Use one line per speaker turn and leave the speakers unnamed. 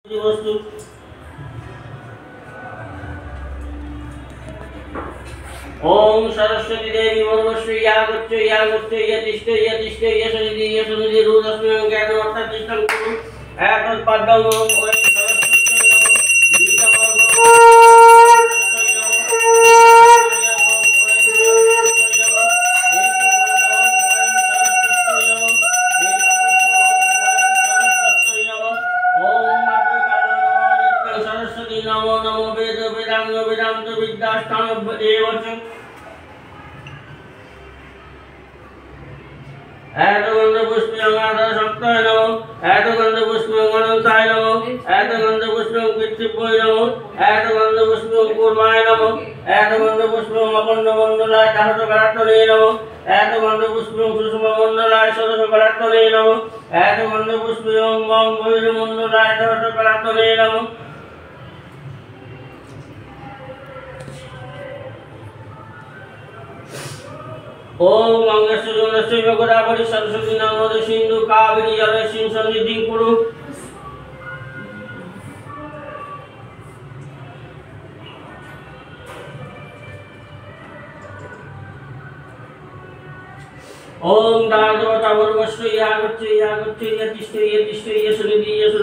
वस्तु ओम सरस्वती देवी मनोश्री यागच्छ यागच्छ यतिष्ठ यतिष्ठ यशनिधि यशनिधि रुद्रस्मै ज्ञानमर्थादिष्टं कुरु एतत्पदं ओम सरस्वती नमो नमो नमो वेद वेदांग वेदांत विद्यास्थान एवं ऐतगंध पुष्पं आधा सप्ताय नमो ऐतगंध पुष्पं अनंताय नमो ऐतगंध पुष्पं कृत्तिभ्य नमो ऐतगंध पुष्पं कूर्माय नमो ऐतगंध पुष्पं अखंड मंडलाय सहस्रकलात्मने नमो ऐतगंध पुष्पं सुषमा मंडलाय सहस्रकलात्मने नमो ऐतगंध पुष्पं मं मयूर मंडलाय सहस्रकलात्मने नमो ओम मंगलसूत्र गोदावरी सरस्वती नर्मदे सिंधु कावेरी जलेस्मिन् सन्निधिं कुरु ओम दानवता वर्वस्व यागच्छ यागच्छ यतिष्ठ यतिष्ठ यशनिधि यशनिधि